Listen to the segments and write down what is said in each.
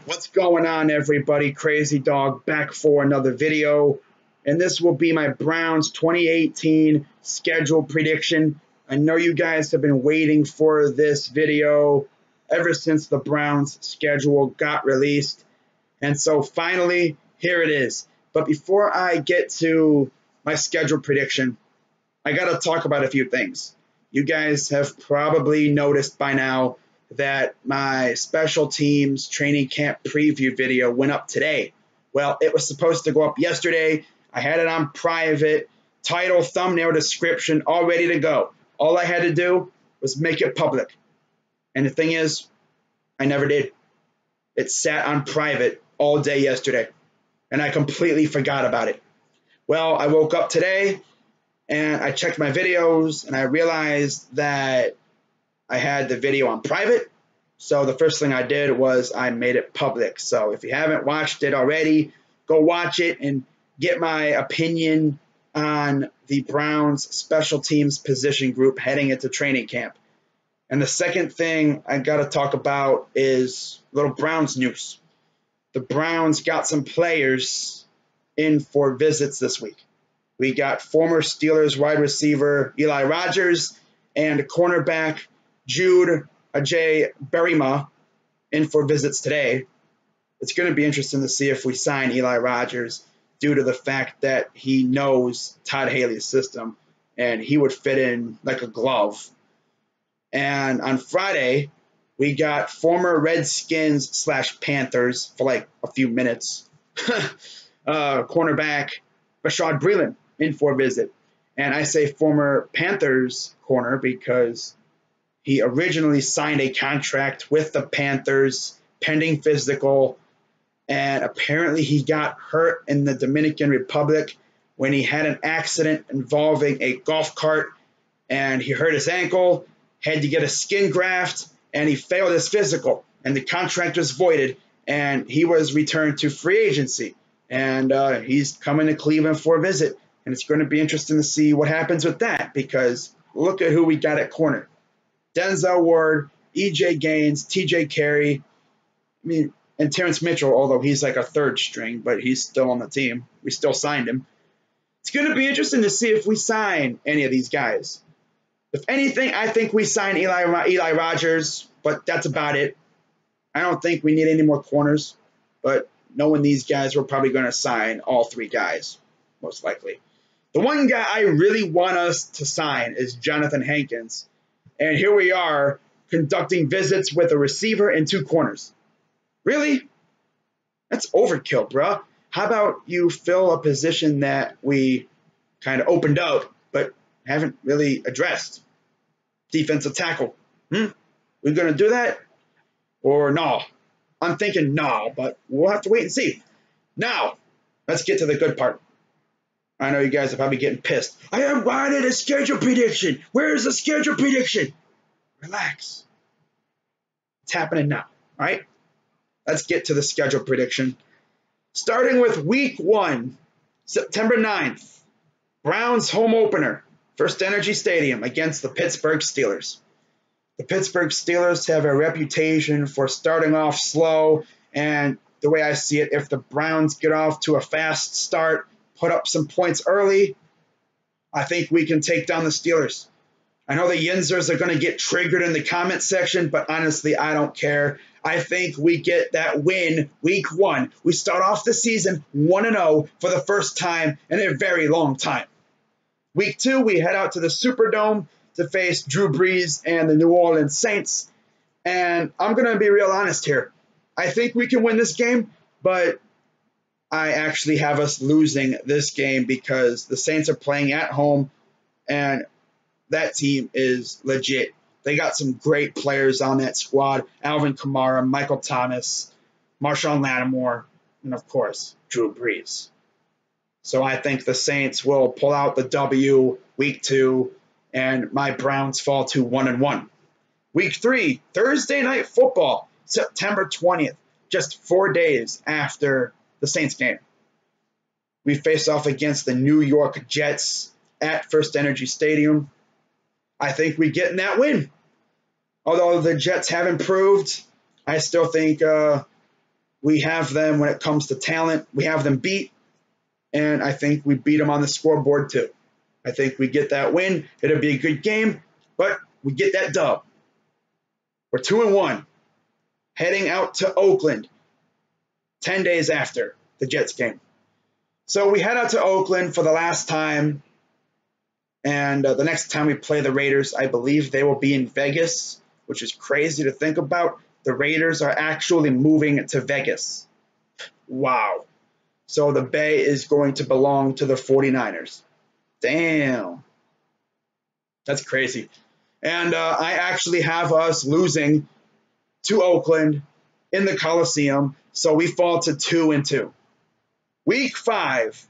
What's going on, everybody? Crazy Dog back for another video, and this will be my Browns 2018 schedule prediction. I know you guys have been waiting for this video ever since the Browns schedule got released, and so finally here it is. But before I get to my schedule prediction, I gotta talk about a few things. You guys have probably noticed by now that my special teams training camp preview video went up today. Well, it was supposed to go up yesterday. I had it on private, title, thumbnail, description, all ready to go. All I had to do was make it public. And the thing is, I never did. It sat on private all day yesterday, and I completely forgot about it. Well, I woke up today, and I checked my videos, and I realized that I had the video on private. So the first thing I did was I made it public. So if you haven't watched it already, go watch it and get my opinion on the Browns special teams position group heading into training camp. And the second thing I got to talk about is little Browns news. The Browns got some players in for visits this week. We got former Steelers wide receiver Eli Rogers and cornerback Jude Ajay-Berrima in for visits today. It's going to be interesting to see if we sign Eli Rogers due to the fact that he knows Todd Haley's system and he would fit in like a glove. And on Friday, we got former Redskins / Panthers for like a few minutes. Cornerback Bashaud Breeland in for a visit. And I say former Panthers corner because he originally signed a contract with the Panthers pending physical, and apparently he got hurt in the Dominican Republic when he had an accident involving a golf cart, and he hurt his ankle, had to get a skin graft, and he failed his physical, and the contract was voided, and he was returned to free agency, and he's coming to Cleveland for a visit, and it's going to be interesting to see what happens with that, because look at who we got at corner. Denzel Ward, E.J. Gaines, T.J. Carey, and Terrence Mitchell, although he's like a third string, but he's still on the team. We still signed him. It's going to be interesting to see if we sign any of these guys. If anything, I think we sign Eli Rogers, but that's about it. I don't think we need any more corners, but knowing these guys, we're probably going to sign all three guys, most likely. The one guy I really want us to sign is Jonathan Hankins. And here we are conducting visits with a receiver and two corners. Really? That's overkill, bro. How about you fill a position that we kind of opened up but haven't really addressed? Defensive tackle. We're going to do that? Or no? I'm thinking no, but we'll have to wait and see. Now, let's get to the good part. I know you guys are probably getting pissed. I wanted a schedule prediction. Where's the schedule prediction? Relax. It's happening now, all right? Let's get to the schedule prediction. Starting with week 1, September 9th, Browns home opener, First Energy Stadium against the Pittsburgh Steelers. The Pittsburgh Steelers have a reputation for starting off slow, and the way I see it, if the Browns get off to a fast start, put up some points early, I think we can take down the Steelers. I know the Yinzers are going to get triggered in the comment section, but honestly, I don't care. I think we get that win week 1. We start off the season 1-0 for the first time in a very long time. Week 2, we head out to the Superdome to face Drew Brees and the New Orleans Saints. And I'm going to be real honest here. I think we can win this game, but I actually have us losing this game because the Saints are playing at home, and that team is legit. They got some great players on that squad. Alvin Kamara, Michael Thomas, Marshawn Lattimore, and, of course, Drew Brees. So I think the Saints will pull out the W week 2, and my Browns fall to 1-1. Week 3, Thursday Night Football, September 20th, just 4 days after the Saints game. We face off against the New York Jets at First Energy Stadium. I think we get in that win. Although the Jets have improved, I still think We have them when it comes to talent. We have them beat, and I think we beat them on the scoreboard too. I think we get that win. It'll be a good game, but we get that dub. We're 2-1, heading out to Oakland 10 days after the Jets game. So we head out to Oakland for the last time, and the next time we play the Raiders, I believe they will be in Vegas, which is crazy to think about. The Raiders are actually moving to Vegas. Wow. So the Bay is going to belong to the 49ers. Damn. That's crazy. And I actually have us losing to Oakland in the Coliseum, so we fall to 2-2. Week 5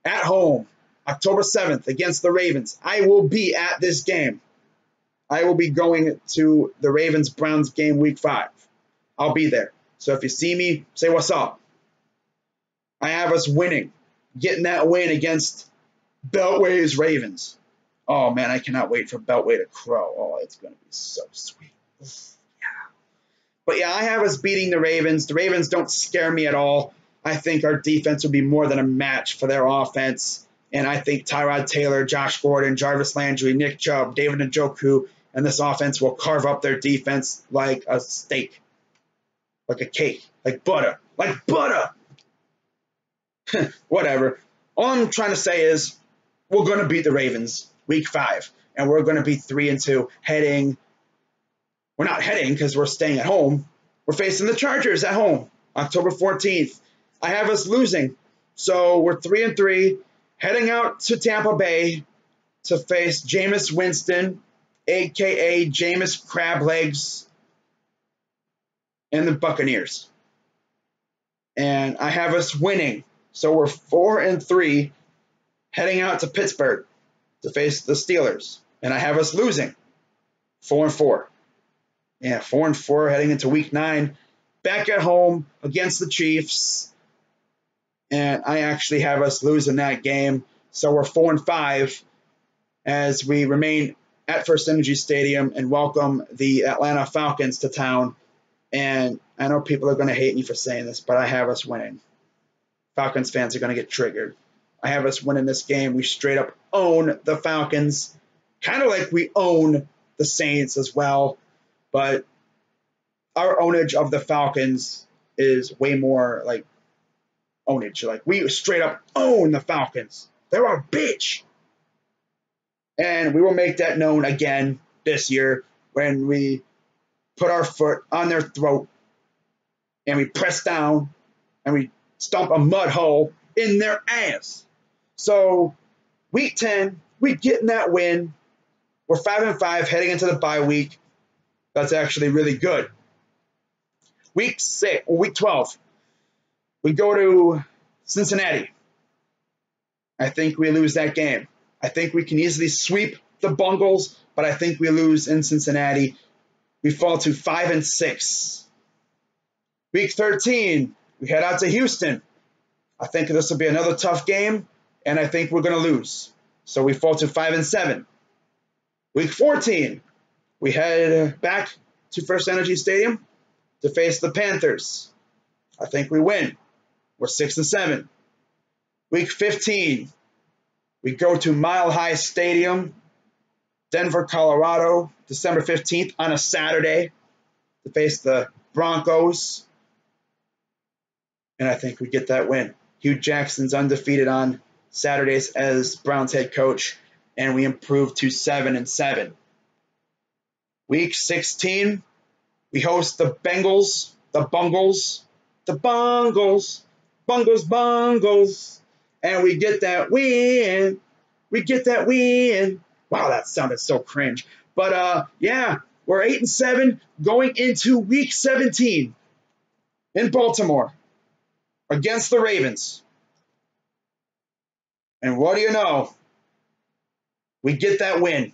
at home, October 7th against the Ravens. I will be at this game. I will be going to the Ravens-Browns game week 5. I'll be there. So if you see me, say what's up. I have us winning, getting that win against Beltway's Ravens. Oh, man, I cannot wait for Beltway to crow. Oh, it's going to be so sweet. Yeah. But, yeah, I have us beating the Ravens. The Ravens don't scare me at all. I think our defense will be more than a match for their offense. And I think Tyrod Taylor, Josh Gordon, Jarvis Landry, Nick Chubb, David Njoku, and this offense will carve up their defense like a steak, like a cake, like butter, like butter. Whatever. All I'm trying to say is we're going to beat the Ravens week 5, and we're going to be 3-2 heading. We're not heading because we're staying at home. We're facing the Chargers at home, October 14th. I have us losing. So we're 3-3, heading out to Tampa Bay to face Jameis Winston, a.k.a. Jameis Crablegs, and the Buccaneers. And I have us winning. So we're 4-3, heading out to Pittsburgh to face the Steelers. And I have us losing, 4-4. Yeah, 4-4 heading into week 9, back at home against the Chiefs. And I actually have us losing that game. So we're 4-5 as we remain at First Energy Stadium and welcome the Atlanta Falcons to town. And I know people are going to hate me for saying this, but I have us winning. Falcons fans are going to get triggered. I have us winning this game. We straight up own the Falcons, kind of like we own the Saints as well. But our ownage of the Falcons is way more like ownage. Like, we straight up own the Falcons. They're our bitch. And we will make that known again this year when we put our foot on their throat and we press down and we stomp a mud hole in their ass. So week 10, we getting that win. We're 5-5 heading into the bye week. That's actually really good. Week 12, we go to Cincinnati. I think we lose that game. I think we can easily sweep the Bungles, but I think we lose in Cincinnati. We fall to 5-6. Week 13, we head out to Houston. I think this will be another tough game, and I think we're going to lose. So we fall to 5-7. Week 14, we head back to First Energy Stadium to face the Panthers. I think we win. We're 6-7. Week 15, we go to Mile High Stadium, Denver, Colorado, December 15th on a Saturday to face the Broncos. And I think we get that win. Hugh Jackson's undefeated on Saturdays as Browns head coach, and we improve to 7-7. Week 16, we host the Bengals, the Bungles, and we get that win. Wow, that sounded so cringe. But yeah, we're 8-7 going into week 17 in Baltimore against the Ravens. And what do you know? We get that win.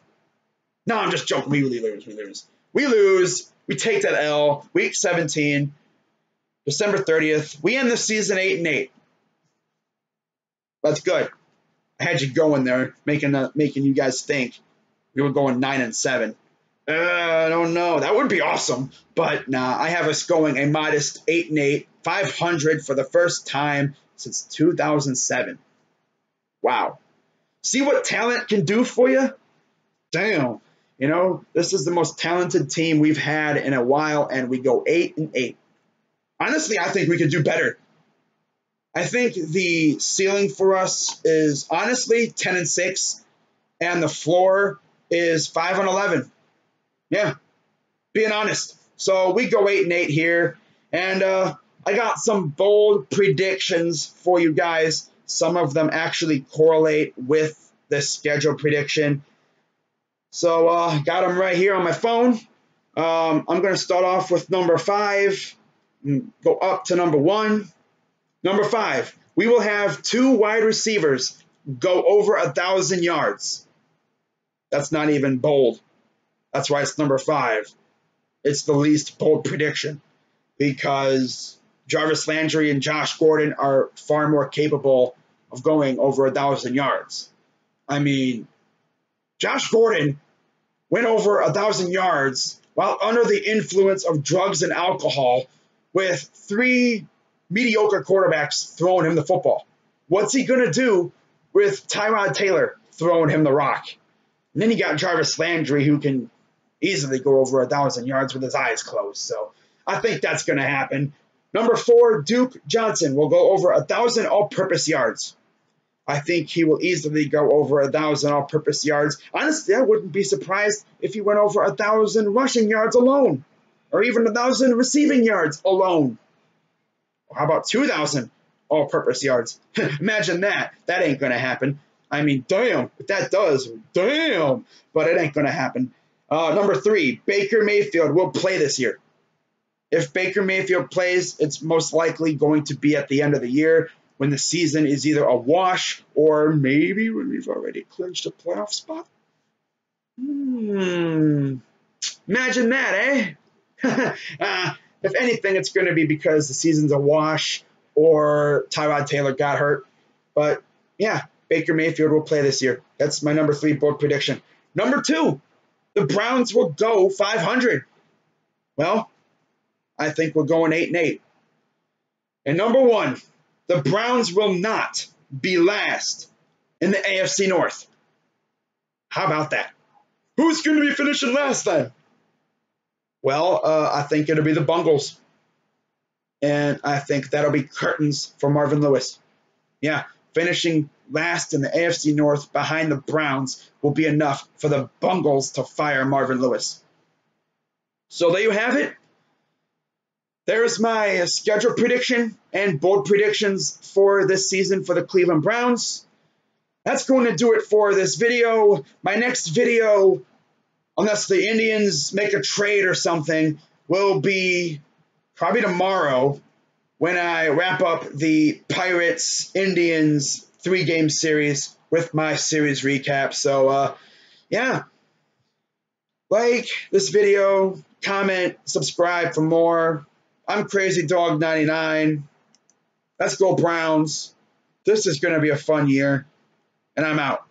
No, I'm just joking. We lose. We take that L. Week 17, December 30th. We end the season 8-8. That's good. I had you going there, making you guys think we were going 9-7. I don't know. That would be awesome. But nah, I have us going a modest 8-8, 500 for the first time since 2007. Wow. See what talent can do for you? Damn. You know, this is the most talented team we've had in a while, and we go 8-8. Honestly, I think we could do better. I think the ceiling for us is honestly 10-6, and the floor is 5-11. Yeah, being honest. So we go 8-8 here, and I got some bold predictions for you guys. Some of them actually correlate with the schedule prediction. So got them right here on my phone. I'm going to start off with number 5, go up to number 1. Number 5, we will have 2 wide receivers go over 1,000 yards. That's not even bold. That's why it's number 5. It's the least bold prediction because Jarvis Landry and Josh Gordon are far more capable of going over 1,000 yards. I mean, Josh Gordon went over 1,000 yards while under the influence of drugs and alcohol with 3 mediocre quarterbacks throwing him the football. What's he going to do with Tyrod Taylor throwing him the rock? And then you got Jarvis Landry, who can easily go over 1,000 yards with his eyes closed. So I think that's going to happen. Number 4, Duke Johnson will go over 1,000 all-purpose yards. I think he will easily go over 1,000 all-purpose yards. Honestly, I wouldn't be surprised if he went over 1,000 rushing yards alone, or even 1,000 receiving yards alone. How about 2,000 all-purpose yards? Imagine that. That ain't going to happen. I mean, damn, if that does, damn, but it ain't going to happen. Number 3, Baker Mayfield will play this year. If Baker Mayfield plays, it's most likely going to be at the end of the year when the season is either a wash or maybe when we've already clinched a playoff spot. Imagine that, eh? If anything, it's going to be because the season's a wash or Tyrod Taylor got hurt. But yeah, Baker Mayfield will play this year. That's my number 3 bold prediction. Number 2, the Browns will go 500. Well, I think we're going 8-8. And number 1, the Browns will not be last in the AFC North. How about that? Who's going to be finishing last then? Well, I think it'll be the Bungles. And I think that'll be curtains for Marvin Lewis. Yeah, finishing last in the AFC North behind the Browns will be enough for the Bungles to fire Marvin Lewis. So there you have it. There's my schedule prediction and bold predictions for this season for the Cleveland Browns. That's going to do it for this video. My next video, unless the Indians make a trade or something, will be probably tomorrow when I wrap up the Pirates-Indians 3-game series with my series recap. So, yeah. Like this video, comment, subscribe for more. I'm Crazy Dog 99. Let's go Browns. This is going to be a fun year, and I'm out.